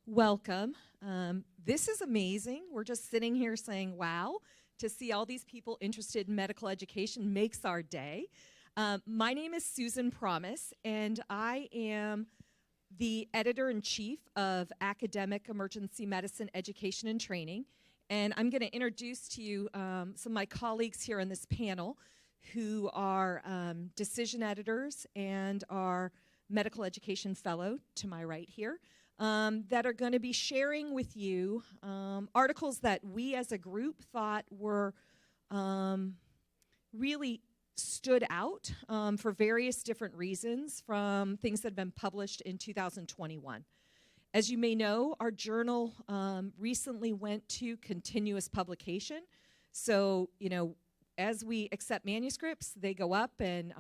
Welcome. This is amazing. We're just sitting here saying, wow, to see all these people interested in medical education makes our day. My name is Susan Promes, and I am the editor-in-chief of Academic Emergency Medicine Education and Training. And I'm going to introduce to you some of my colleagues here on this panel who are decision editors and are medical education fellow to my right here. That are going to be sharing with you articles that we as a group thought were really stood out for various different reasons from things that have been published in 2021. As you may know, our journal recently went to continuous publication. So, you know, as we accept manuscripts, they go up and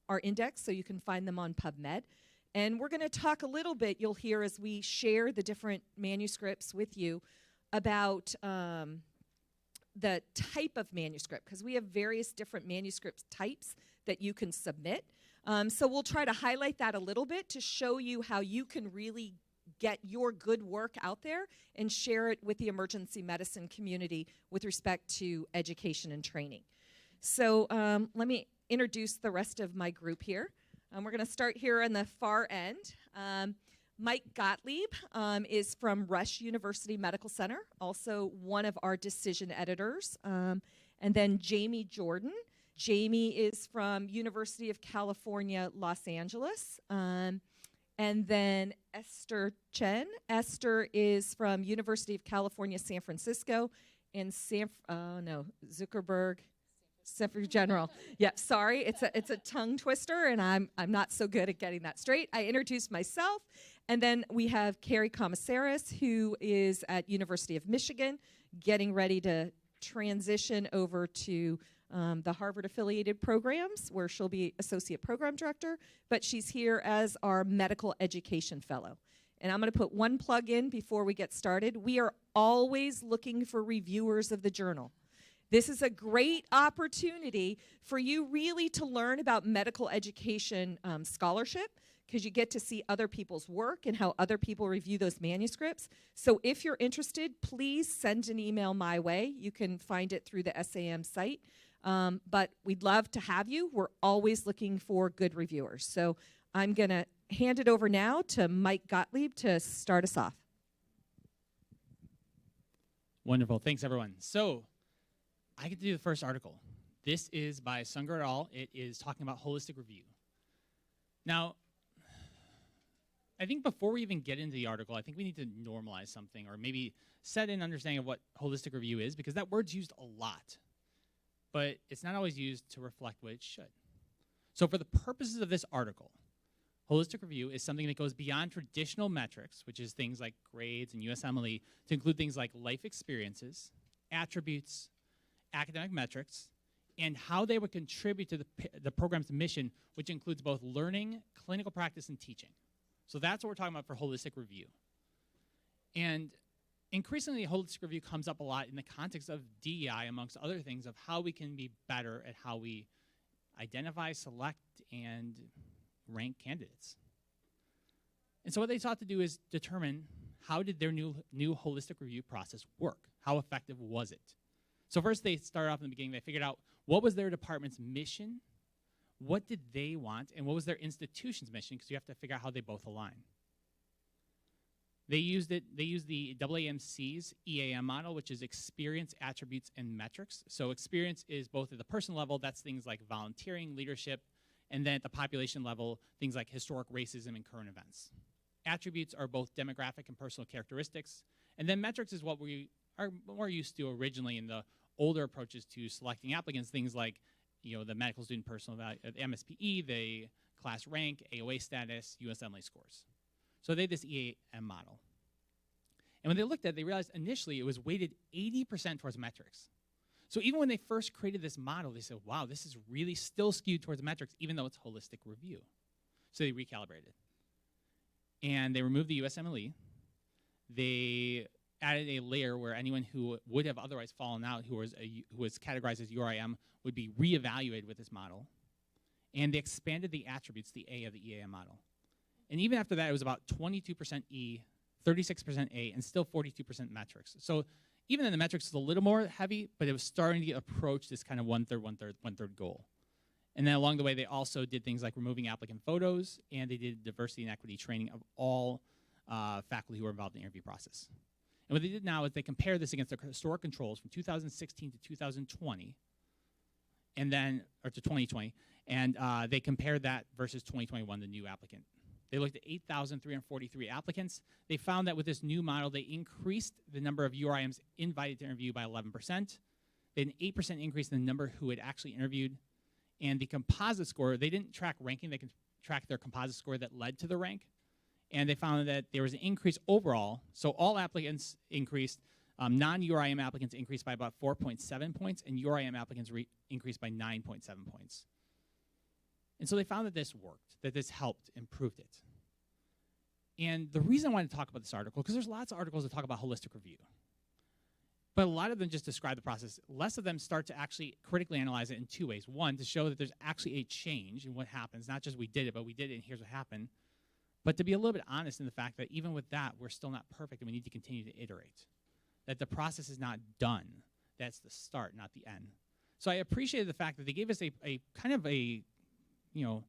are indexed so you can find them on PubMed. And we're going to talk a little bit, you'll hear as we share the different manuscripts with you, about the type of manuscript, because we have various different manuscript types that you can submit. So we'll try to highlight that a little bit to show you how you can really get your good work out there and share it with the emergency medicine community with respect to education and training. So let me introduce the rest of my group here. We're going to start here on the far end. Mike Gottlieb is from Rush University Medical Center, also one of our decision editors. And then Jamie Jordan. Jamie is from University of California, Los Angeles. And then Esther Chen. Esther is from University of California, San Francisco. And Zuckerberg. Sanford General. Yeah, sorry, it's a tongue twister, and I'm not so good at getting that straight. I introduced myself, and then we have Carrie Commissaris, who is at University of Michigan, getting ready to transition over to the Harvard-affiliated programs, where she'll be Associate Program Director, but she's here as our Medical Education Fellow. And I'm going to put one plug in before we get started. We are always looking for reviewers of the journal. This is a great opportunity for you really to learn about medical education scholarship, because you get to see other people's work and how other people review those manuscripts. So if you're interested, please send an email my way. You can find it through the SAEM site. But we'd love to have you. We're always looking for good reviewers. So I'm going to hand it over now to Mike Gottlieb to start us off. Wonderful. Thanks, everyone. So I get to do the first article. This is by Sunger et al. It is talking about holistic review. Now, I think before we even get into the article, I think we need to normalize something, or maybe set an understanding of what holistic review is, because that word's used a lot, but it's not always used to reflect what it should. So for the purposes of this article, holistic review is something that goes beyond traditional metrics, which is things like grades and USMLE, to include things like life experiences, attributes, academic metrics, and how they would contribute to the program's mission, which includes both learning, clinical practice, and teaching. So that's what we're talking about for holistic review. And increasingly, holistic review comes up a lot in the context of DEI, amongst other things, of how we can be better at how we identify, select, and rank candidates. And so what they sought to do is determine how did their new holistic review process work? How effective was it? So first they started off in the beginning, they figured out what was their department's mission, what did they want, and what was their institution's mission, because you have to figure out how they both align. They used the AAMC's EAM model, which is experience, attributes, and metrics. So experience is both at the person level, that's things like volunteering, leadership, and then at the population level, things like historic racism and current events. Attributes are both demographic and personal characteristics, and then metrics is what we are more used to originally in the older approaches to selecting applicants, things like, you know, the medical student personal value, MSPE, the class rank, AOA status, USMLE scores. So they had this EAM model. And when they looked at it, they realized initially it was weighted 80% towards metrics. So even when they first created this model, they said, wow, this is really still skewed towards metrics, even though it's holistic review. So they recalibrated. And they removed the USMLE. They added a layer where anyone who would have otherwise fallen out, who was categorized as URIM, would be reevaluated with this model. And they expanded the attributes, the A of the EAM model. And even after that, it was about 22% E, 36% A, and still 42% metrics. So even in the metrics, it's a little more heavy, but it was starting to approach this kind of one-third goal. And then along the way, they also did things like removing applicant photos, and they did diversity and equity training of all faculty who were involved in the interview process. And what they did now is they compared this against the historic controls from 2016 to 2020, and then, or to 2020, and they compared that versus 2021, the new applicant. They looked at 8,343 applicants. They found that with this new model, they increased the number of URIMs invited to interview by 11%. They had an 8% increase in the number who had actually interviewed. And the composite score, they didn't track ranking, they could track their composite score that led to the rank. And they found that there was an increase overall. So all applicants increased. Non-URIM applicants increased by about 4.7 points, and URIM applicants increased by 9.7 points. And so they found that this worked, that this helped, improved it. And the reason I wanted to talk about this article, because there's lots of articles that talk about holistic review. But a lot of them just describe the process. Less of them start to actually critically analyze it in two ways. One, to show that there's actually a change in what happens, not just we did it, but we did it and here's what happened. But to be a little bit honest in the fact that even with that, we're still not perfect and we need to continue to iterate. That the process is not done. That's the start, not the end. So I appreciated the fact that they gave us a kind of a, you know,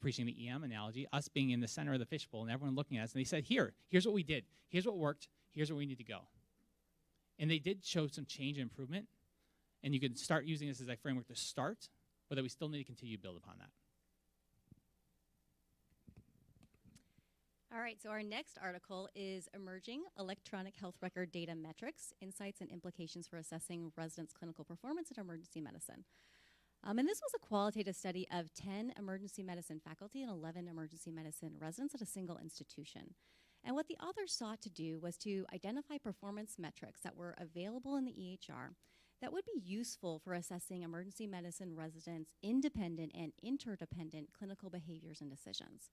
preaching the EM analogy, us being in the center of the fishbowl and everyone looking at us, and they said, here's what we did, here's what worked, here's where we need to go. And they did show some change and improvement, and you can start using this as a framework to start, but that we still need to continue to build upon that. All right, so our next article is Emerging Electronic Health Record Data Metrics, Insights and Implications for Assessing Residents' Clinical Performance in Emergency Medicine. And this was a qualitative study of 10 emergency medicine faculty and 11 emergency medicine residents at a single institution. And what the authors sought to do was to identify performance metrics that were available in the EHR that would be useful for assessing emergency medicine residents' independent and interdependent clinical behaviors and decisions.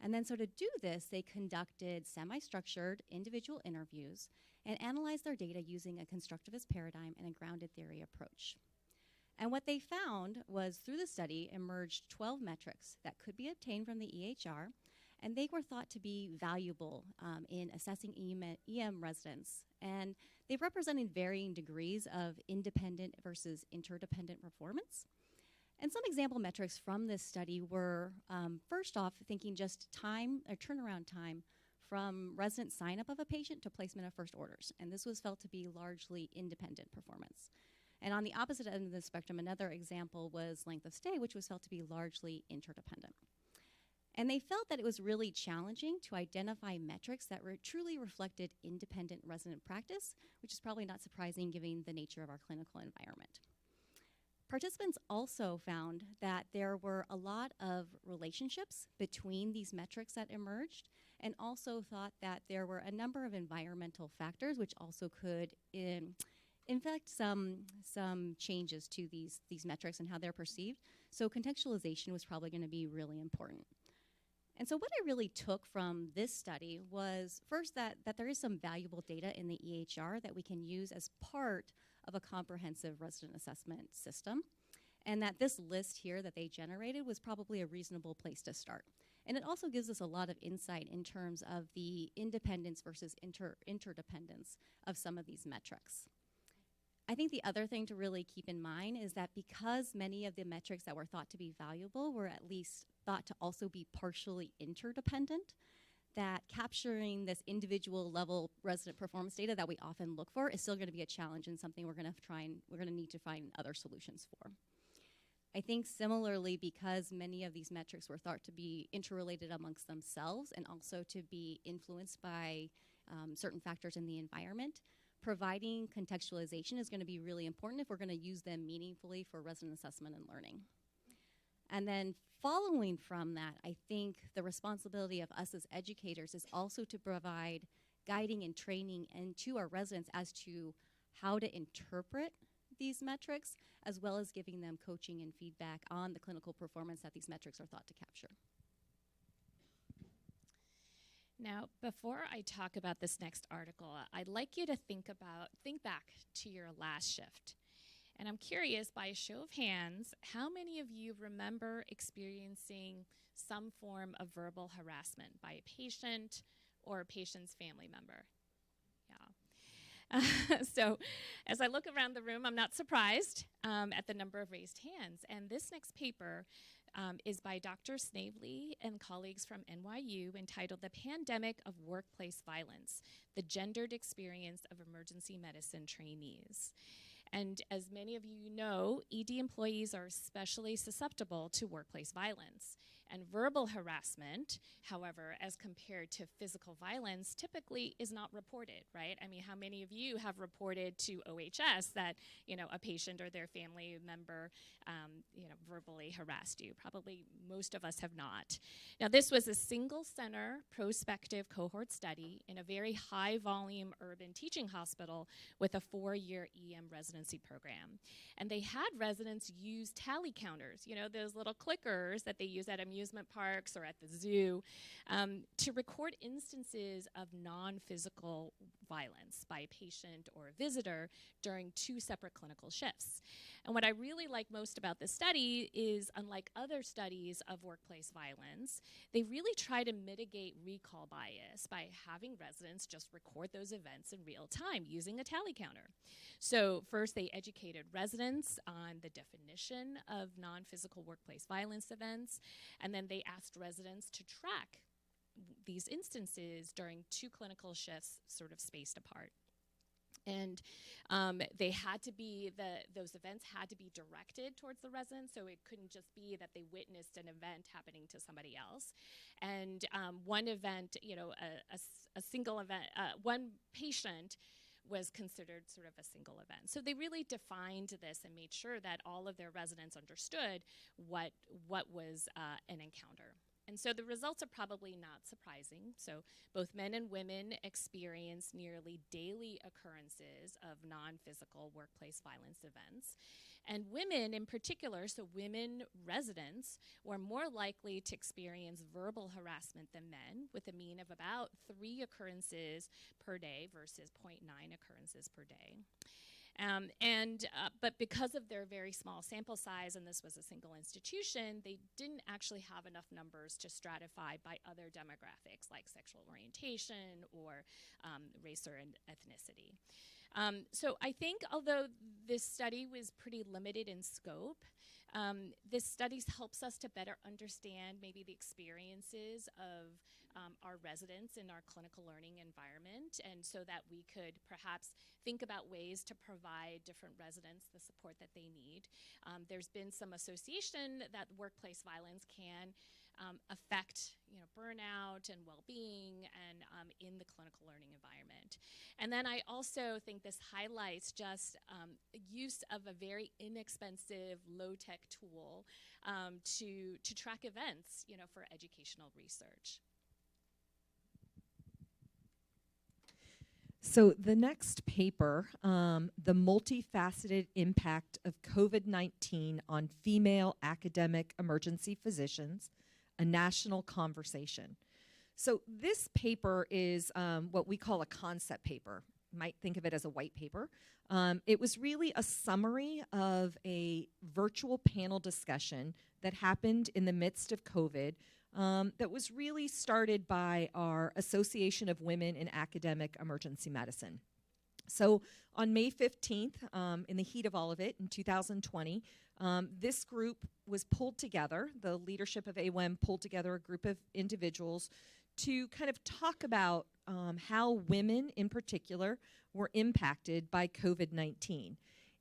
And then so to do this, they conducted semi-structured individual interviews and analyzed their data using a constructivist paradigm and a grounded theory approach. And what they found was through the study emerged 12 metrics that could be obtained from the EHR, and they were thought to be valuable in assessing EM residents. And they represented varying degrees of independent versus interdependent performance. And some example metrics from this study were, first off, thinking just time, or turnaround time, from resident sign-up of a patient to placement of first orders. And this was felt to be largely independent performance. And on the opposite end of the spectrum, another example was length of stay, which was felt to be largely interdependent. And they felt that it was really challenging to identify metrics that truly reflected independent resident practice, which is probably not surprising given the nature of our clinical environment. Participants also found that there were a lot of relationships between these metrics that emerged, and also thought that there were a number of environmental factors which also could in fact, some changes to these metrics and how they're perceived. So contextualization was probably going to be really important. And so what I really took from this study was first that there is some valuable data in the EHR that we can use as part of a comprehensive resident assessment system, and that this list here that they generated was probably a reasonable place to start. And it also gives us a lot of insight in terms of the independence versus interdependence of some of these metrics. I think the other thing to really keep in mind is that because many of the metrics that were thought to be valuable were at least thought to also be partially interdependent, that capturing this individual level resident performance data that we often look for is still going to be a challenge and something we're going to need to find other solutions for. I think similarly, because many of these metrics were thought to be interrelated amongst themselves and also to be influenced by certain factors in the environment, providing contextualization is going to be really important if we're going to use them meaningfully for resident assessment and learning. And then following from that, I think the responsibility of us as educators is also to provide guiding and training and to our residents as to how to interpret these metrics, as well as giving them coaching and feedback on the clinical performance that these metrics are thought to capture. Now, before I talk about this next article, I'd like you to think back to your last shift. And I'm curious, by a show of hands, how many of you remember experiencing some form of verbal harassment by a patient or a patient's family member? So as I look around the room, I'm not surprised at the number of raised hands. And this next paper is by Dr. Snavely and colleagues from NYU, entitled "The Pandemic of Workplace Violence, the Gendered Experience of Emergency Medicine Trainees." And as many of you know, ED employees are especially susceptible to workplace violence. And verbal harassment, however, as compared to physical violence, typically is not reported, right? I mean, how many of you have reported to OHS that, a patient or their family member, verbally harassed you? Probably most of us have not. Now, this was a single center prospective cohort study in a very high volume urban teaching hospital with a 4-year EM residency program. And they had residents use tally counters, those little clickers that they use at amusement parks or at the zoo, to record instances of non-physical violence by a patient or a visitor during 2 separate clinical shifts. And what I really like most about this study is, unlike other studies of workplace violence, they really try to mitigate recall bias by having residents just record those events in real time using a tally counter. So first, they educated residents on the definition of non-physical workplace violence events, and then they asked residents to track these instances during 2 clinical shifts sort of spaced apart. And they had to be, those events had to be directed towards the residents, so it couldn't just be that they witnessed an event happening to somebody else. And one event, a single event, one patient was considered sort of a single event. So they really defined this and made sure that all of their residents understood what was an encounter. And so the results are probably not surprising. So both men and women experience nearly daily occurrences of non-physical workplace violence events. And women in particular, so women residents, were more likely to experience verbal harassment than men, with a mean of about 3 occurrences per day versus 0.9 occurrences per day. But because of their very small sample size, and this was a single institution, they didn't actually have enough numbers to stratify by other demographics like sexual orientation or race or ethnicity. So I think although this study was pretty limited in scope, this study helps us to better understand maybe the experiences of our residents in our clinical learning environment, and so that we could perhaps think about ways to provide different residents the support that they need. There's been some association that workplace violence can affect burnout and well-being and in the clinical learning environment. And then I also think this highlights just use of a very inexpensive, low-tech tool to track events for educational research. So the next paper, the multifaceted impact of COVID-19 on female academic emergency physicians, a national conversation. So this paper is what we call a concept paper. You might think of it as a white paper. It was really a summary of a virtual panel discussion that happened in the midst of COVID, that was really started by our Association of Women in Academic Emergency Medicine. So on May 15th, in the heat of all of it, in 2020, this group was pulled together. The leadership of AWEM pulled together a group of individuals to kind of talk about how women in particular were impacted by COVID-19.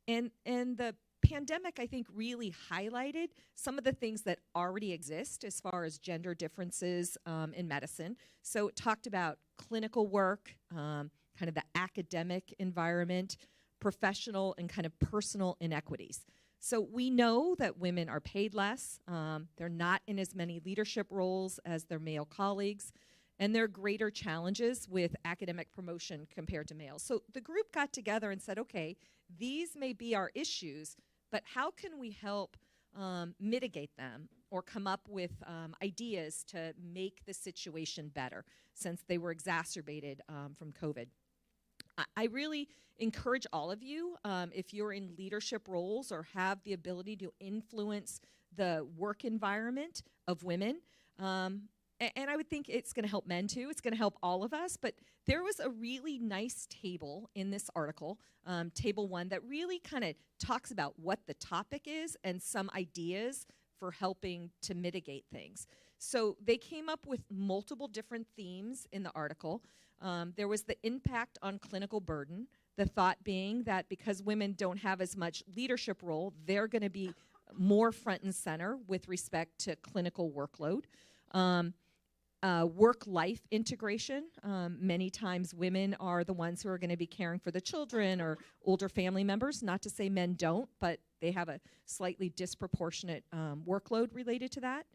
And the pandemic, I think, really highlighted some of the things that already exist as far as gender differences in medicine. So it talked about clinical work, kind of the academic environment, professional and kind of personal inequities. So we know that women are paid less, they're not in as many leadership roles as their male colleagues, and there are greater challenges with academic promotion compared to males. So the group got together and said, okay, these may be our issues, but how can we help mitigate them or come up with ideas to make the situation better, since they were exacerbated from COVID? I really encourage all of you, if you're in leadership roles or have the ability to influence the work environment of women, and I would think it's going to help men too. It's going to help all of us. But there was a really nice table in this article, table 1, that really kind of talks about what the topic is and some ideas for helping to mitigate things. So they came up with multiple different themes in the article. There was the impact on clinical burden, the thought being that because women don't have as much leadership role, they're going to be more front and center with respect to clinical workload. Work-life integration. Many times women are the ones who are going to be caring for the children or older family members. Not to say men don't, but they have a slightly disproportionate workload related to that.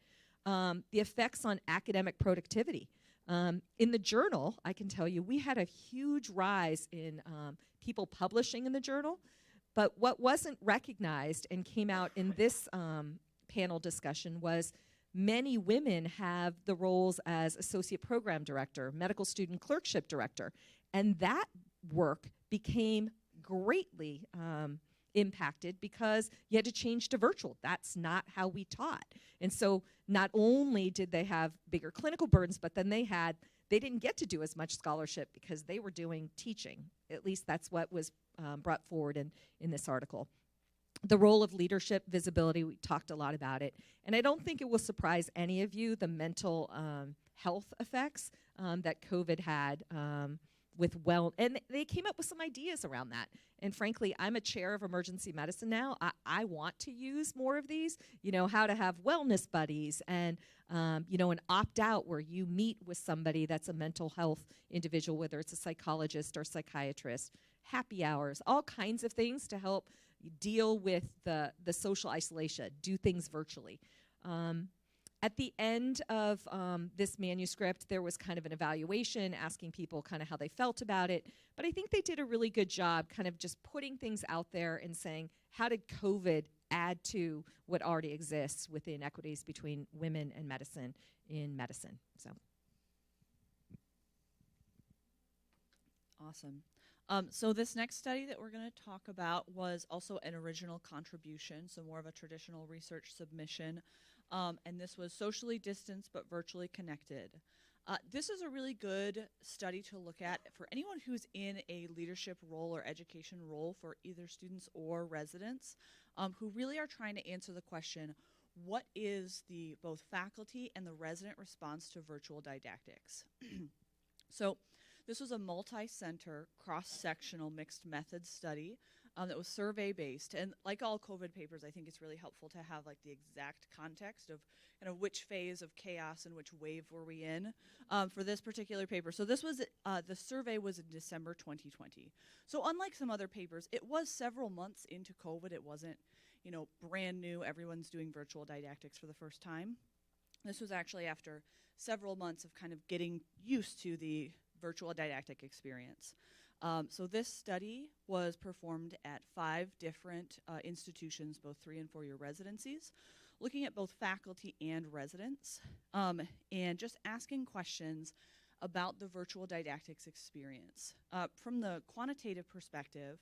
The effects on academic productivity. In the journal, I can tell you, we had a huge rise in people publishing in the journal, but what wasn't recognized and came out in this panel discussion was many women have the roles as associate program director, medical student clerkship director, and that work became greatly impacted because you had to change to virtual. That's not how we taught. And so not only did they have bigger clinical burdens, but then they didn't get to do as much scholarship because they were doing teaching. At least that's what was brought forward in this article. The role of leadership, visibility, we talked a lot about it. And I don't think it will surprise any of you, the mental health effects that COVID had and they came up with some ideas around that. And frankly, I'm a chair of emergency medicine now. I want to use more of these, how to have wellness buddies and, an opt-out where you meet with somebody that's a mental health individual, whether it's a psychologist or psychiatrist, happy hours, all kinds of things to help deal with the social isolation, do things virtually. At the end of this manuscript, there was kind of an evaluation asking people kind of how they felt about it. But I think they did a really good job kind of just putting things out there and saying, how did COVID add to what already exists with the inequities between women and medicine in medicine? So. Awesome. So this next study that we're going to talk about was also an original contribution, so more of a traditional research submission. And this was socially distanced but virtually connected. This is a really good study to look at for anyone who's in a leadership role or education role for either students or residents who really are trying to answer the question, what is the both faculty and the resident response to virtual didactics? So this was a multi-center, cross-sectional mixed methods study that was survey-based. And like all COVID papers, I think it's really helpful to have like the exact context of which phase of chaos and which wave were we in for this particular paper. So this was, the survey was in December 2020. So unlike some other papers, it was several months into COVID. It wasn't, brand new, everyone's doing virtual didactics for the first time. This was actually after several months of kind of getting used to the virtual didactic experience. So this study was performed at 5 different institutions, both 3- and 4-year residencies, looking at both faculty and residents, and just asking questions about the virtual didactics experience. From the quantitative perspective,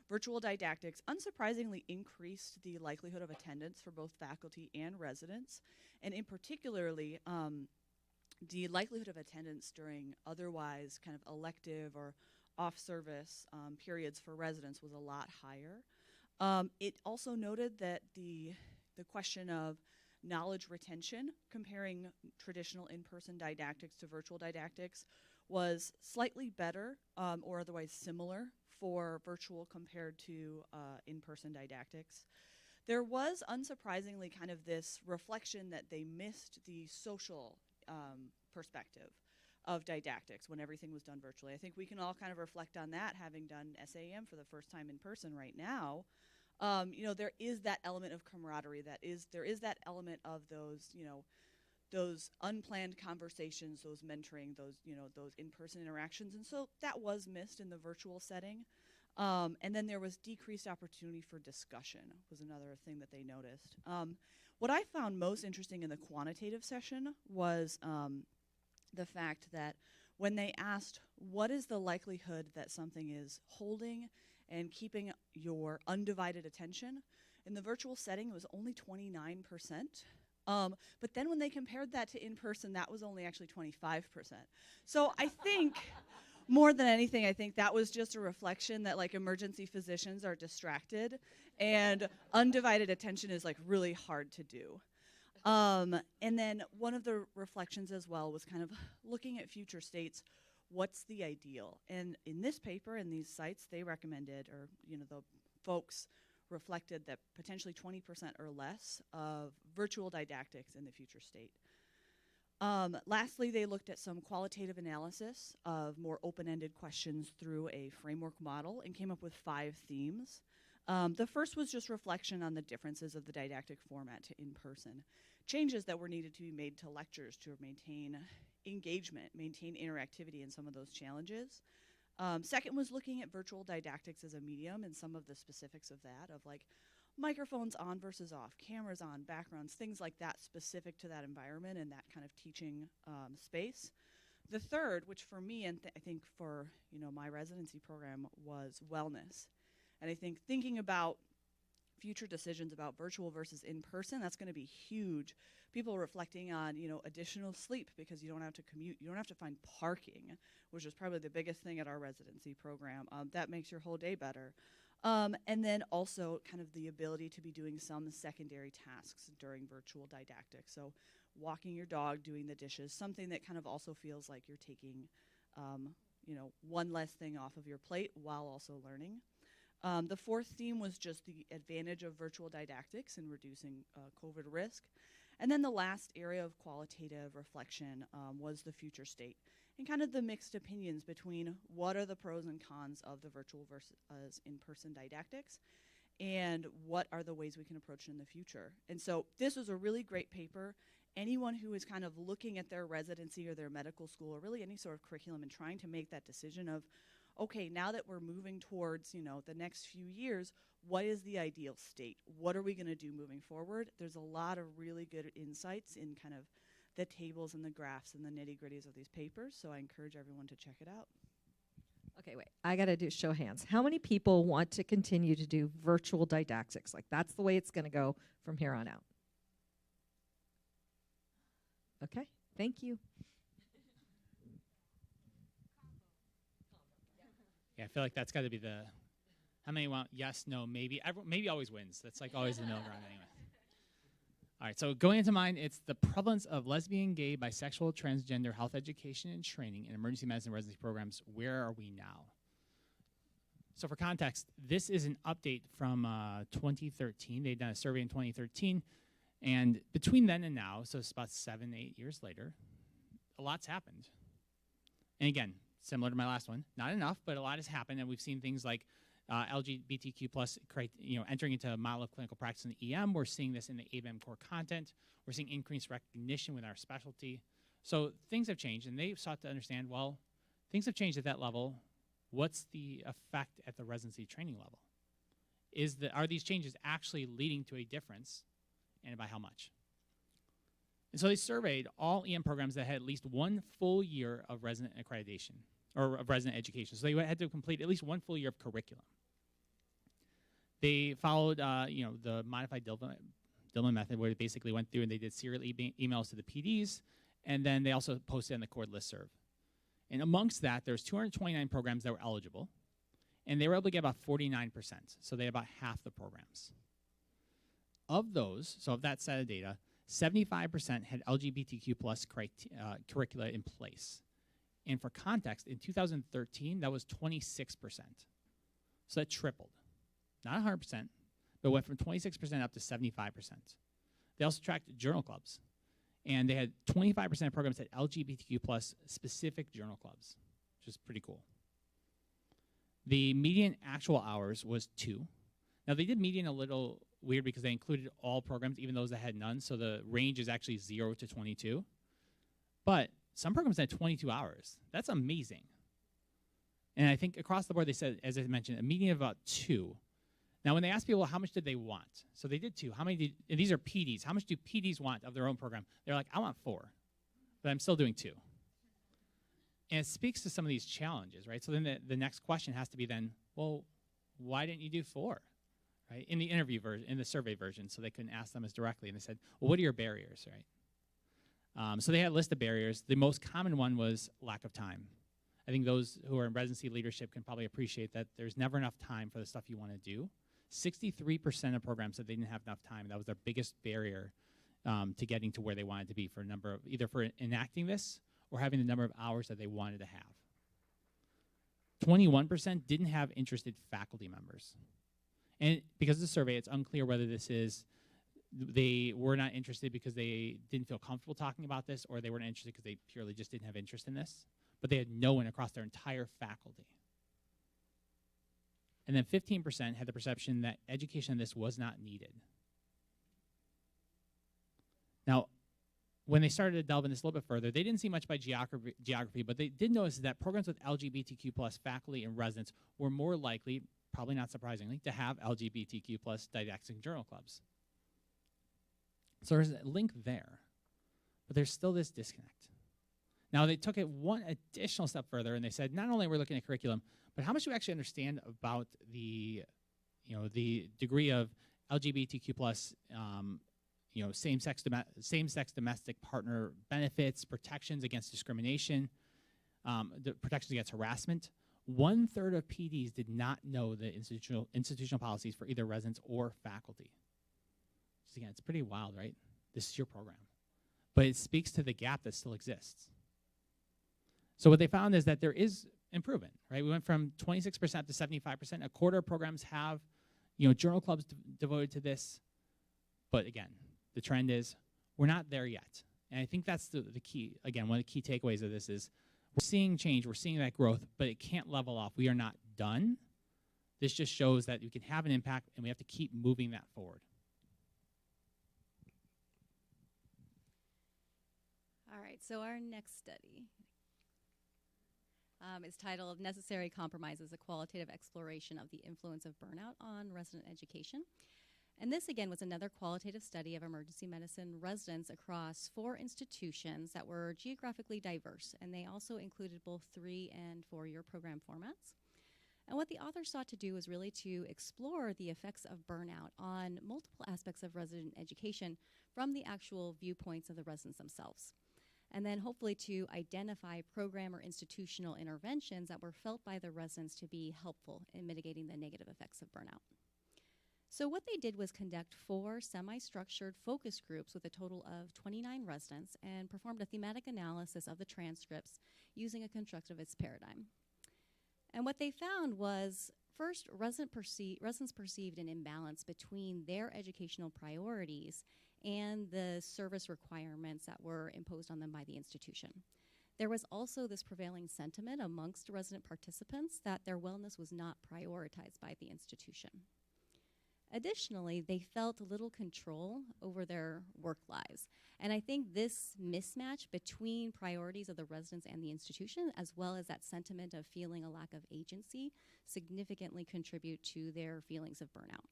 virtual didactics unsurprisingly increased the likelihood of attendance for both faculty and residents, and in particularly, the likelihood of attendance during otherwise kind of elective or off-service periods for residents was a lot higher. It also noted that the question of knowledge retention, comparing traditional in-person didactics to virtual didactics, was slightly better or otherwise similar for virtual compared to in-person didactics. There was, unsurprisingly, kind of this reflection that they missed the social perspective of didactics when everything was done virtually. I think we can all kind of reflect on that, having done SAEM for the first time in person right now. There is that element of camaraderie. There is that element of those unplanned conversations, those mentoring, those in-person interactions, and so that was missed in the virtual setting. And then there was decreased opportunity for discussion was another thing that they noticed. What I found most interesting in the quantitative session was the fact that when they asked what is the likelihood that something is holding and keeping your undivided attention, in the virtual setting it was only 29%. But then when they compared that to in-person, that was only actually 25%. So I think, more than anything, I think that was just a reflection that like emergency physicians are distracted and undivided attention is like really hard to do. And then one of the reflections as well was kind of looking at future states. What's the ideal? And in this paper, in these sites, they recommended, or the folks reflected that potentially 20% or less of virtual didactics in the future state. Lastly, they looked at some qualitative analysis of more open-ended questions through a framework model and came up with 5 themes. The first was just reflection on the differences of the didactic format to in-person, changes that were needed to be made to lectures to maintain engagement, maintain interactivity in some of those challenges. Second was looking at virtual didactics as a medium and some of the specifics of that, of like microphones on versus off, cameras on, backgrounds, things like that specific to that environment and that kind of teaching space. The third, which for me and I think for my residency program, was wellness. And I think thinking about future decisions about virtual versus in-person, that's going to be huge. People reflecting on, additional sleep because you don't have to commute. You don't have to find parking, which is probably the biggest thing at our residency program. That makes your whole day better. And then also kind of the ability to be doing some secondary tasks during virtual didactics. So walking your dog, doing the dishes, something that kind of also feels like you're taking, one less thing off of your plate while also learning. The fourth theme was just the advantage of virtual didactics in reducing COVID risk. And then the last area of qualitative reflection was the future state and kind of the mixed opinions between what are the pros and cons of the virtual versus in-person didactics and what are the ways we can approach it in the future. And so this was a really great paper. Anyone who is kind of looking at their residency or their medical school or really any sort of curriculum and trying to make that decision of, okay, now that we're moving towards, the next few years, what is the ideal state? What are we going to do moving forward? There's a lot of really good insights in kind of the tables and the graphs and the nitty-gritties of these papers, so I encourage everyone to check it out. Okay, wait. I got to do show hands. How many people want to continue to do virtual didactics? Like that's the way it's going to go from here on out. Okay, thank you. Yeah, I feel like that's got to be the, how many want yes, no, maybe? Maybe always wins. That's like always the middle ground anyway. All right, so going into mine, it's the prevalence of lesbian, gay, bisexual, transgender health education and training in emergency medicine residency programs. Where are we now? So for context, this is an update from 2013. They'd done a survey in 2013. And between then and now, so it's about 7-8 years later, a lot's happened. And again, similar to my last one, not enough, but a lot has happened, and we've seen things like LGBTQ plus, entering into a model of clinical practice in the EM. We're seeing this in the ABEM core content. We're seeing increased recognition with our specialty. So things have changed, and they sought to understand, well, things have changed at that level. What's the effect at the residency training level? Are these changes actually leading to a difference, and by how much? And so they surveyed all EM programs that had at least 1 full year of resident accreditation, or of resident education. So they had to complete at least 1 full year of curriculum. They followed, the modified Dillman method, where they basically went through and they did serial emails to the PDs, and then they also posted on the cord listserv. And amongst that, there's 229 programs that were eligible, and they were able to get about 49%. So they had about half the programs. Of those, so of that set of data, 75% had LGBTQ plus curricula in place. And for context, in 2013, that was 26%. So that tripled. Not 100%, but went from 26% up to 75%. They also tracked journal clubs. And they had 25% of programs had LGBTQ plus specific journal clubs, which is pretty cool. The median actual hours was 2. Now, they did median a little weird because they included all programs, even those that had none. So the range is actually 0 to 22. But some programs had 22 hours. That's amazing. And I think across the board, they said, as I mentioned, a median of about 2. Now, when they asked people, how much did they want? So they did 2. How many and these are PDs. How much do PDs want of their own program? They're like, I want 4, but I'm still doing 2. And it speaks to some of these challenges, right? So then the next question has to be then, well, why didn't you do 4? right? In the interview version, in the survey version, so they couldn't ask them as directly. And they said, well, what are your barriers, right? So they had a list of barriers. The most common one was lack of time. I think those who are in residency leadership can probably appreciate that there's never enough time for the stuff you want to do. 63% of programs said they didn't have enough time. That was their biggest barrier to getting to where they wanted to be for a number of, either for enacting this or having the number of hours that they wanted to have. 21% didn't have interested faculty members. And because of the survey, it's unclear whether this is they were not interested because they didn't feel comfortable talking about this, or they weren't interested because they purely just didn't have interest in this. But they had no one across their entire faculty. And then 15% had the perception that education on this was not needed. Now, when they started to delve in this a little bit further, they didn't see much by geography, but they did notice that programs with LGBTQ plus faculty and residents were more likely, probably not surprisingly, to have LGBTQ plus didactics and journal clubs. So there's a link there, but there's still this disconnect. Now, they took it one additional step further, and they said, not only are we looking at curriculum, but how much do we actually understand about the degree of LGBTQ plus, same-sex domestic partner benefits, protections against discrimination, the protections against harassment. 1/3 of PDs did not know the institutional policies for either residents or faculty. So again, it's pretty wild, right? This is your program. But it speaks to the gap that still exists. So what they found is that there is improvement, right? We went from 26% to 75%. A quarter of programs have, journal clubs devoted to this. But again, the trend is we're not there yet. And I think that's the key. Again, one of the key takeaways of this is we're seeing change, we're seeing that growth, but it can't level off. We are not done. This just shows that we can have an impact, and we have to keep moving that forward. All right, so our next study is titled Necessary Compromises, a Qualitative Exploration of the Influence of Burnout on Resident Education. And this, again, was another qualitative study of emergency medicine residents across 4 institutions that were geographically diverse, and they also included both 3- and 4-year program formats. And what the authors sought to do was really to explore the effects of burnout on multiple aspects of resident education from the actual viewpoints of the residents themselves. And then hopefully to identify program or institutional interventions that were felt by the residents to be helpful in mitigating the negative effects of burnout. So what they did was conduct 4 semi-structured focus groups with a total of 29 residents and performed a thematic analysis of the transcripts using a constructivist paradigm. And what they found was, first, residents perceived an imbalance between their educational priorities and the service requirements that were imposed on them by the institution. There was also this prevailing sentiment amongst resident participants that their wellness was not prioritized by the institution. Additionally, they felt little control over their work lives. And I think this mismatch between priorities of the residents and the institution, as well as that sentiment of feeling a lack of agency, significantly contribute to their feelings of burnout.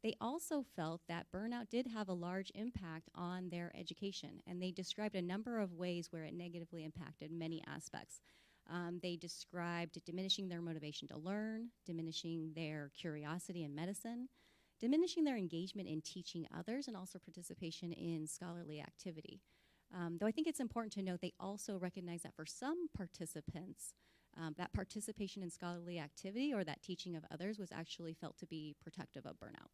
They also felt that burnout did have a large impact on their education, and they described a number of ways where it negatively impacted many aspects. They described diminishing their motivation to learn, diminishing their curiosity in medicine, diminishing their engagement in teaching others, and also participation in scholarly activity. Though I think it's important to note they also recognize that for some participants, that participation in scholarly activity or that teaching of others was actually felt to be protective of burnout.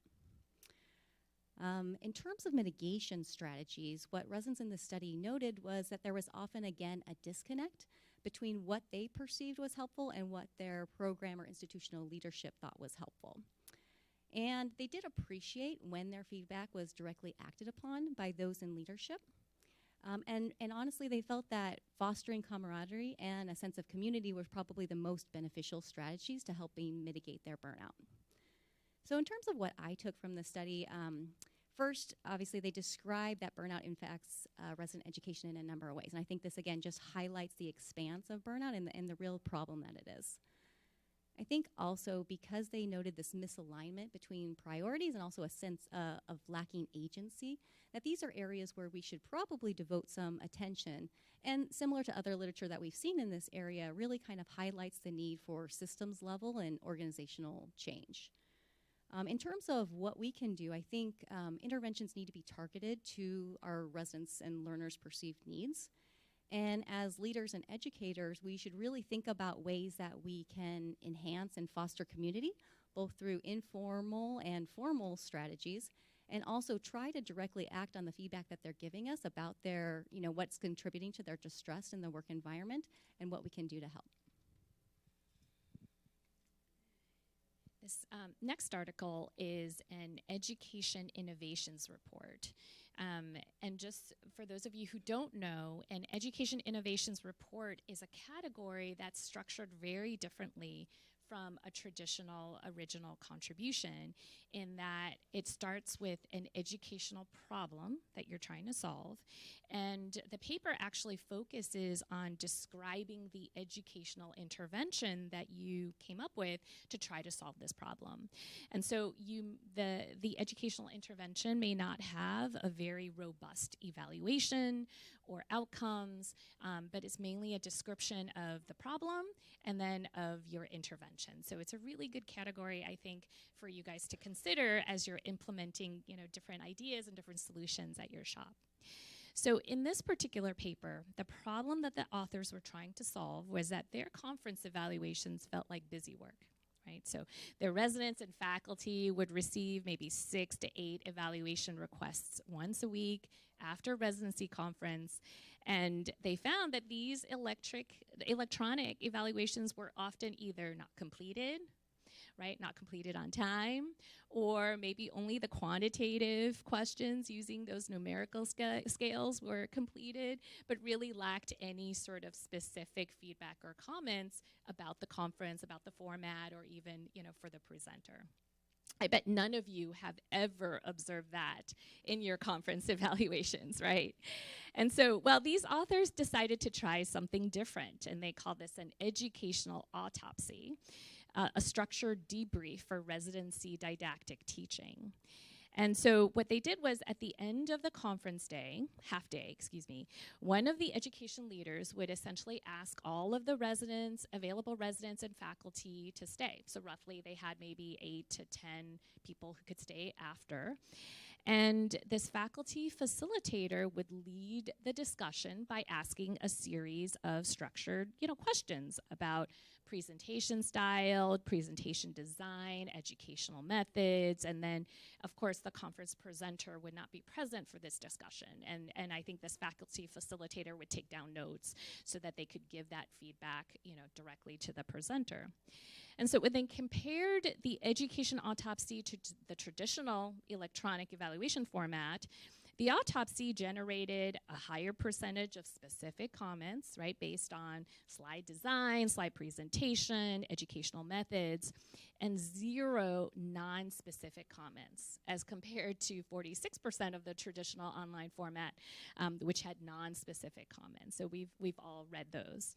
In terms of mitigation strategies, what residents in the study noted was that there was often, again, a disconnect between what they perceived was helpful and what their program or institutional leadership thought was helpful. And they did appreciate when their feedback was directly acted upon by those in leadership. And honestly, they felt that fostering camaraderie and a sense of community were probably the most beneficial strategies to helping mitigate their burnout. So in terms of what I took from the study, first, obviously, they described that burnout impacts resident education in a number of ways. And I think this, again, just highlights the expanse of burnout and the real problem that it is. I think also because they noted this misalignment between priorities and also a sense of lacking agency, that these are areas where we should probably devote some attention. And similar to other literature that we've seen in this area, really kind of highlights the need for systems level and organizational change. In terms of what we can do, I think interventions need to be targeted to our residents' and learners' perceived needs. And as leaders and educators, we should really think about ways that we can enhance and foster community, both through informal and formal strategies, and also try to directly act on the feedback that they're giving us about their, what's contributing to their distress in the work environment and what we can do to help. This next article is an education innovations report. And just for those of you who don't know, an education innovations report is a category that's structured very differently from a traditional original contribution, in that it starts with an educational problem that you're trying to solve, and the paper actually focuses on describing the educational intervention that you came up with to try to solve this problem. And so the educational intervention may not have a very robust evaluation or outcomes, but it's mainly a description of the problem and then of your intervention. So it's a really good category, I think, for you guys to consider as you're implementing, different ideas and different solutions at your shop. So in this particular paper, the problem that the authors were trying to solve was that their conference evaluations felt like busy work. Right? So their residents and faculty would receive maybe 6 to 8 evaluation requests once a week after residency conference, and they found that these electronic evaluations were often either not completed, right, not completed on time, or maybe only the quantitative questions using those numerical scales were completed, but really lacked any sort of specific feedback or comments about the conference, about the format, or even, for the presenter. I bet none of you have ever observed that in your conference evaluations, right? And so, these authors decided to try something different, and they call this an educational autopsy, a structured debrief for residency didactic teaching. And so what they did was, at the end of the conference day, one of the education leaders would essentially ask all of the available residents and faculty to stay. So roughly they had maybe 8 to 10 people who could stay after. And this faculty facilitator would lead the discussion by asking a series of structured, questions about presentation style, presentation design, educational methods, and then, of course, the conference presenter would not be present for this discussion. And I think this faculty facilitator would take down notes so that they could give that feedback, directly to the presenter. And so when they compared the education autopsy to the traditional electronic evaluation format, the autopsy generated a higher percentage of specific comments, right, based on slide design, slide presentation, educational methods, and 0 non-specific comments, as compared to 46% of the traditional online format, which had non-specific comments. So we've all read those.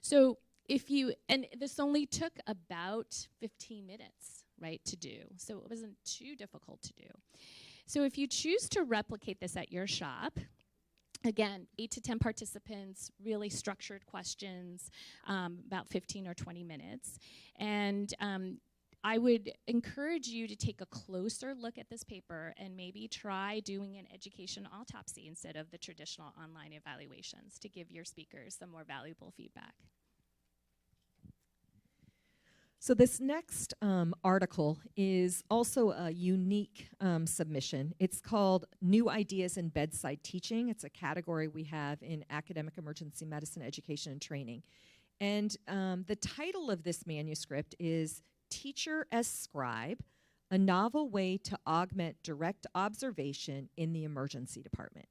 So and this only took about 15 minutes, right, to do. So it wasn't too difficult to do. So if you choose to replicate this at your shop, again, 8 to 10 participants, really structured questions, about 15 or 20 minutes. And I would encourage you to take a closer look at this paper and maybe try doing an education autopsy instead of the traditional online evaluations to give your speakers some more valuable feedback. So this next article is also a unique submission. It's called New Ideas in Bedside Teaching. It's a category we have in academic emergency medicine education and training. And the title of this manuscript is Teacher as Scribe, a novel way to augment direct observation in the emergency department.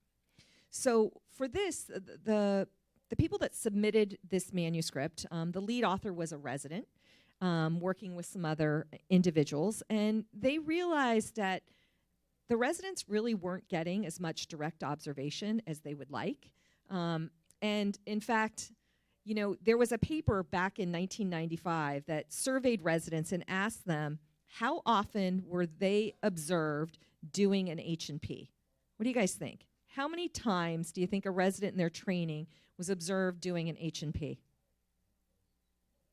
So for this, the people that submitted this manuscript, the lead author was a resident, working with some other individuals, and they realized that the residents really weren't getting as much direct observation as they would like. And in fact, there was a paper back in 1995 that surveyed residents and asked them how often were they observed doing an H&P. What do you guys think? How many times do you think a resident in their training was observed doing an H&P?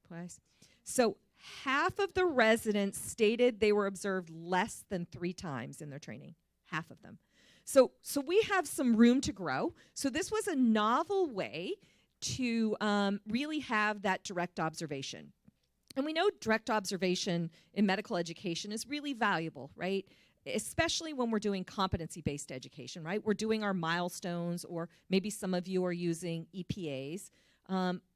Twice. So half of the residents stated they were observed less than 3 times in their training. Half of them. So we have some room to grow. So this was a novel way to really have that direct observation. And we know direct observation in medical education is really valuable, right? Especially when we're doing competency-based education, right? We're doing our milestones, or maybe some of you are using EPAs.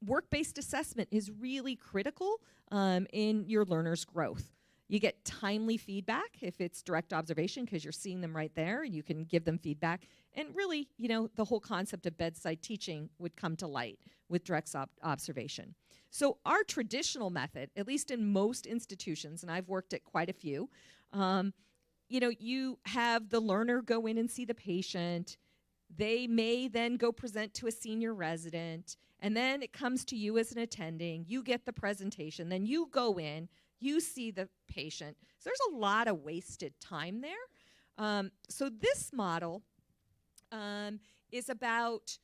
Work-based assessment is really critical in your learners' growth. You get timely feedback if it's direct observation, because you're seeing them right there and you can give them feedback. And really, you know, the whole concept of bedside teaching would come to light with direct observation. So our traditional method, at least in most institutions, and I've worked at quite a few, you know, you have the learner go in and see the patient. They may then go present to a senior resident, and then it comes to you as an attending. You get the presentation, then you go in, you see the patient. So there's a lot of wasted time there. So this model is about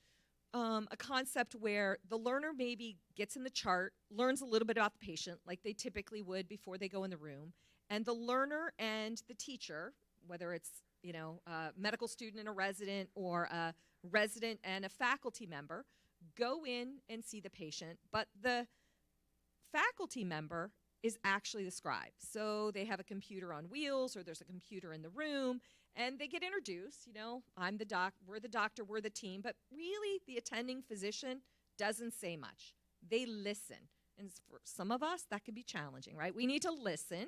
a concept where the learner maybe gets in the chart, learns a little bit about the patient like they typically would before they go in the room, and the learner and the teacher, whether it's, you know, a medical student and a resident, or a resident and a faculty member, go in and see the patient, but the faculty member is actually the scribe. So they have a computer on wheels, or there's a computer in the room, and they get introduced. You know, I'm the doc, we're the doctor, we're the team, but really the attending physician doesn't say much. They listen. And for some of us, that can be challenging, right? We need to listen,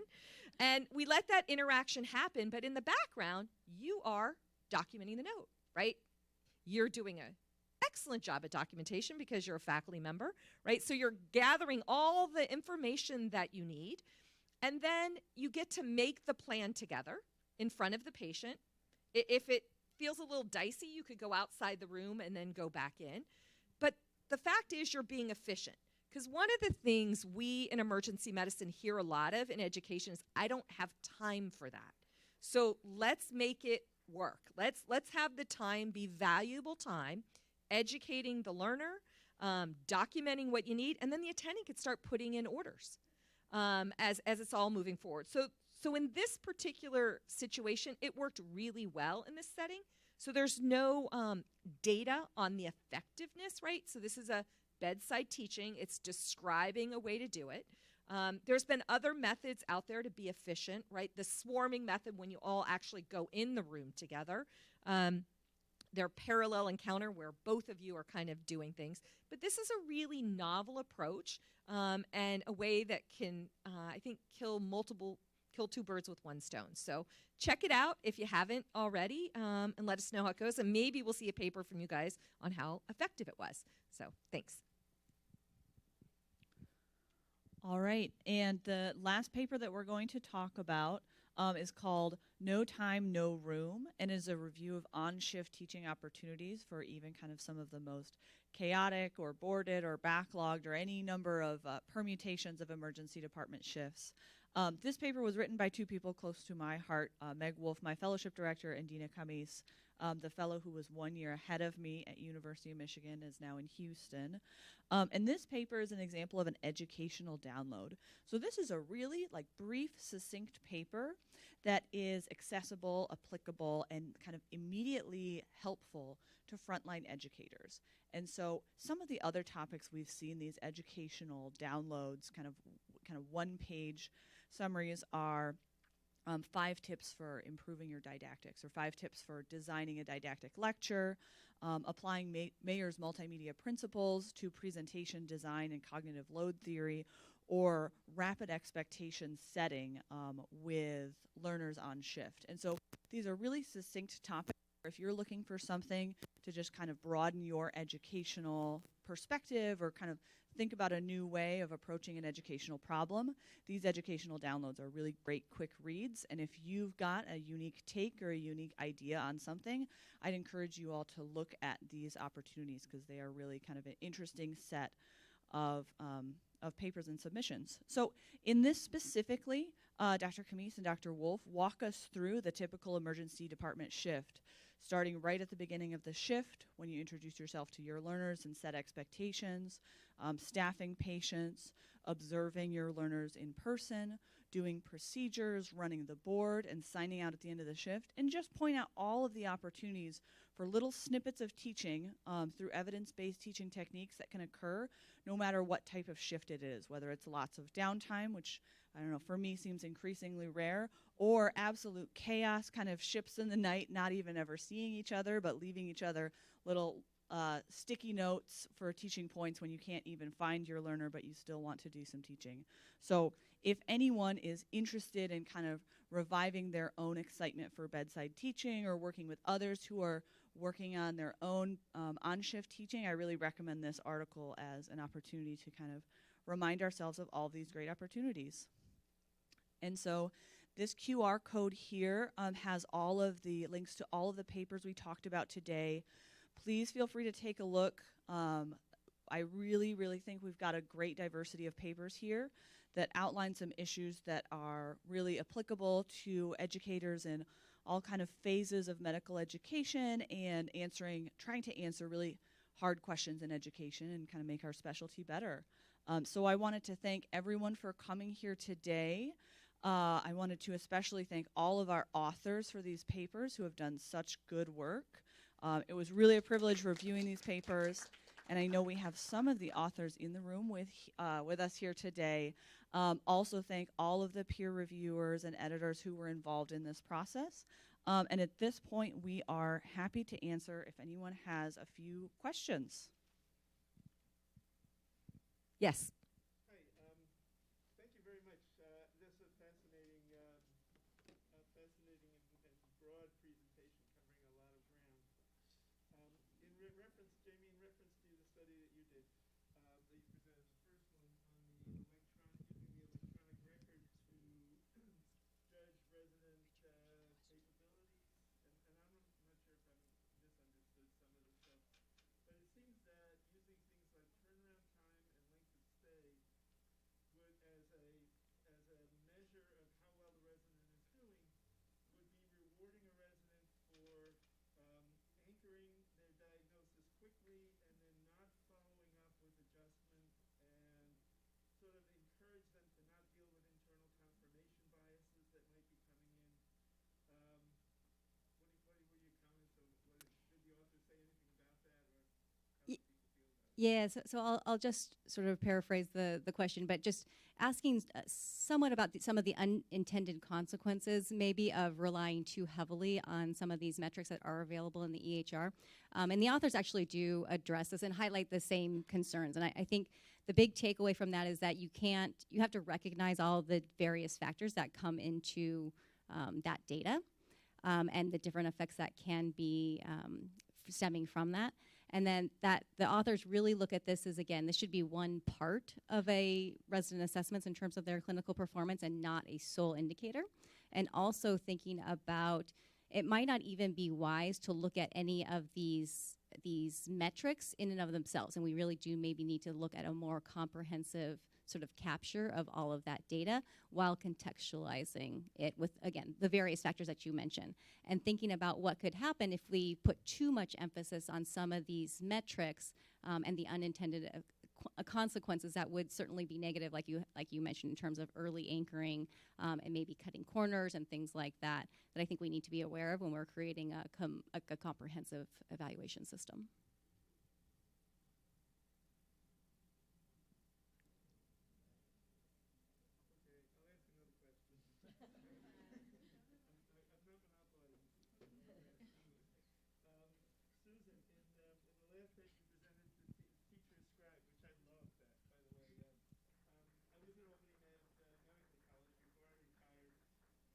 and we let that interaction happen, but in the background, you are documenting the note, right? You're doing an excellent job at documentation because you're a faculty member, right? So you're gathering all the information that you need, and then you get to make the plan together in front of the patient. If it feels a little dicey, you could go outside the room and then go back in. But the fact is, you're being efficient. Because one of the things we in emergency medicine hear a lot of in education is, I don't have time for that. So let's make it work. Let's have the time be valuable time, educating the learner, documenting what you need, and then the attending could start putting in orders as it's all moving forward. So in this particular situation, it worked really well in this setting. So there's no data on the effectiveness, right? So this is a bedside teaching. It's describing a way to do it. There's been other methods out there to be efficient, right? The swarming method, when you all actually go in the room together. They're parallel encounter, where both of you are kind of doing things. But this is a really novel approach, and a way that can, I think, kill 2 birds with 1 stone. So check it out if you haven't already, and let us know how it goes. And maybe we'll see a paper from you guys on how effective it was. So thanks. All right, and the last paper that we're going to talk about is called No Time, No Room, and is a review of on-shift teaching opportunities for even kind of some of the most chaotic or boarded or backlogged or any number of permutations of emergency department shifts. This paper was written by 2 people close to my heart, Meg Wolf, my fellowship director, and Dina Camis, the fellow who was 1 year ahead of me at University of Michigan, is now in Houston. And this paper is an example of an educational download. So this is a really brief, succinct paper that is accessible, applicable, and kind of immediately helpful to frontline educators. And so some of the other topics we've seen, these educational downloads, kind of one-page summaries, are 5 tips for improving your didactics, or 5 tips for designing a didactic lecture, applying Mayer's multimedia principles to presentation design and cognitive load theory, or rapid expectation setting with learners on shift. And so these are really succinct topics. If you're looking for something to just kind of broaden your educational perspective, or kind of think about a new way of approaching an educational problem, these educational downloads are really great quick reads. And if you've got a unique take or a unique idea on something, I'd encourage you all to look at these opportunities, because they are really kind of an interesting set of papers and submissions. So in this specifically, Dr. Camis and Dr. Wolf walk us through the typical emergency department shift, starting right at the beginning of the shift when you introduce yourself to your learners and set expectations, staffing patients, observing your learners in person, doing procedures, running the board, and signing out at the end of the shift, and just point out all of the opportunities for little snippets of teaching through evidence-based teaching techniques that can occur no matter what type of shift it is, whether it's lots of downtime, which, I don't know, for me seems increasingly rare, or absolute chaos, kind of ships in the night, not even ever seeing each other, but leaving each other little sticky notes for teaching points when you can't even find your learner, but you still want to do some teaching. So if anyone is interested in kind of reviving their own excitement for bedside teaching or working with others who are working on their own on-shift teaching, I really recommend this article as an opportunity to kind of remind ourselves of all these great opportunities. And so this QR code here has all of the links to all of the papers we talked about today. Please feel free to take a look. I really, really think we've got a great diversity of papers here that outline some issues that are really applicable to educators in all kind of phases of medical education and trying to answer really hard questions in education and kind of make our specialty better. So I wanted to thank everyone for coming here today. I wanted to especially thank all of our authors for these papers who have done such good work. It was really a privilege reviewing these papers, and I know we have some of the authors in the room with us here today. Also thank all of the peer reviewers and editors who were involved in this process. And at this point, we are happy to answer if anyone has a few questions. Yes. Hi, thank you very much. This is a fascinating and broad presentation covering a lot of ground. In reference to the study that you did, that you presented, the first one on the using the electronic record to judge resident capabilities, and I'm not sure if I've misunderstood some of the stuff, but it seems that using things like turnaround time and length of stay would, as a measure of how well the resident is doing, would be rewarding a resident for anchoring their diagnosis quickly and then not following up with adjustment, and sort of encourage them to not deal with internal confirmation biases that might be coming in. What were your comments? Did the author say anything about that, or how do people feel about it? Yeah, so I'll just sort of paraphrase the question, but just asking somewhat about some of the unintended consequences maybe of relying too heavily on some of these metrics that are available in the EHR. And the authors actually do address this and highlight the same concerns. And I think the big takeaway from that is that you have to recognize all the various factors that come into that data and the different effects that can be stemming from that. And then that the authors really look at this as, again, this should be one part of a resident assessments in terms of their clinical performance and not a sole indicator. And also thinking about, it might not even be wise to look at any of these metrics in and of themselves. And we really do maybe need to look at a more comprehensive sort of capture of all of that data while contextualizing it with, again, the various factors that you mentioned, and thinking about what could happen if we put too much emphasis on some of these metrics and the unintended consequences that would certainly be negative, like you mentioned, in terms of early anchoring and maybe cutting corners and things like that I think we need to be aware of when we're creating a comprehensive evaluation system. Susan, in the last paper you presented the teacher scribe, which I love that, by the way.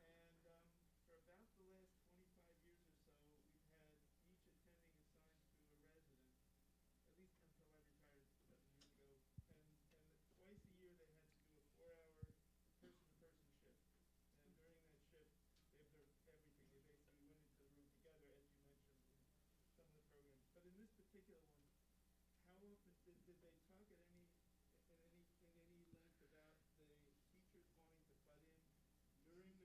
I was at Albany Medical College before I retired, and for about the last 25 years or so, we've had each attending assigned to a resident, at least until I retired 7 years ago, and twice a year they had to do a 4-hour person-to-person shift, and during that shift, they observed everything. They basically went into the room together, as you mentioned in some of the programs. But in this particular one, how often did they talk at any length about the teachers wanting to butt in during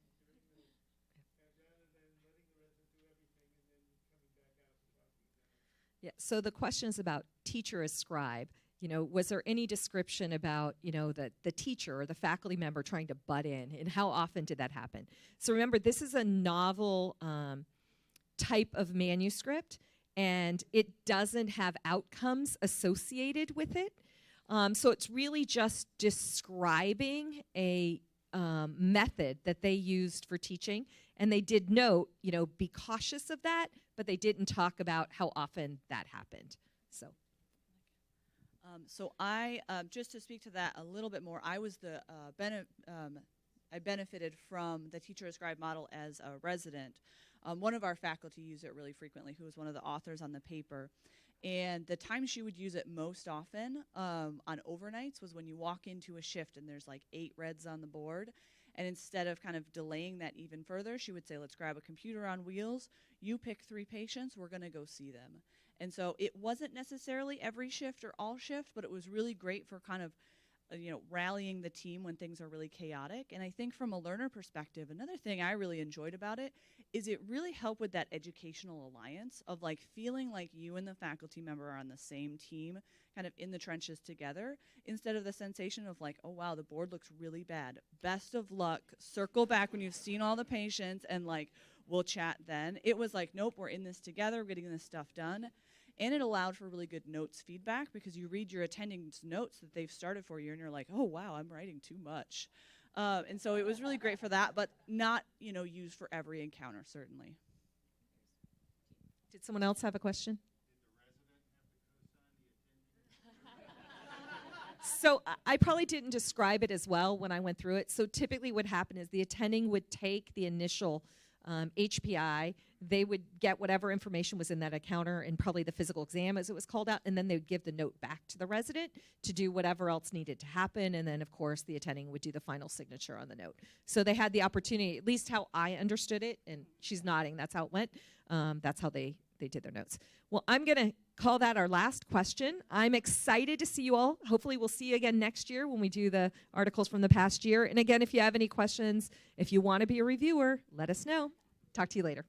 the presentation, rather than letting the resident do everything and then coming back out and talking about it? Yeah, so the question is about teacher as scribe. Was there any description about, the teacher or the faculty member trying to butt in, and how often did that happen? So remember, this is a novel type of manuscript, and it doesn't have outcomes associated with it. So it's really just describing a method that they used for teaching, and they did note, be cautious of that, but they didn't talk about how often that happened. So I, just to speak to that a little bit more, I was I benefited from the teacher-ascribed model as a resident. One of our faculty used it really frequently, who was one of the authors on the paper. And the time she would use it most often on overnights was when you walk into a shift and there's like 8 reds on the board. And instead of kind of delaying that even further, she would say, let's grab a computer on wheels. You pick 3 patients. We're going to go see them. And so it wasn't necessarily every shift or all shift, but it was really great for kind of, rallying the team when things are really chaotic. And I think from a learner perspective, another thing I really enjoyed about it is it really helped with that educational alliance of like feeling like you and the faculty member are on the same team, kind of in the trenches together, instead of the sensation of like, oh wow, the board looks really bad. Best of luck. Circle back when you've seen all the patients and like, we'll chat then. It was like, nope, we're in this together, we're getting this stuff done. And it allowed for really good notes feedback because you read your attending's notes that they've started for you and you're like, oh, wow, I'm writing too much. And so it was really great for that, but not, used for every encounter, certainly. Did someone else have a question? So I probably didn't describe it as well when I went through it. So typically what happened is the attending would take the initial HPI, they would get whatever information was in that encounter and probably the physical exam as it was called out, and then they would give the note back to the resident to do whatever else needed to happen, and then of course the attending would do the final signature on the note. So they had the opportunity, at least how I understood it, and she's nodding, that's how it went, that's how they did their notes. Well, I'm going to call that our last question. I'm excited to see you all. Hopefully we'll see you again next year when we do the articles from the past year. And again, if you have any questions, if you want to be a reviewer, let us know. Talk to you later.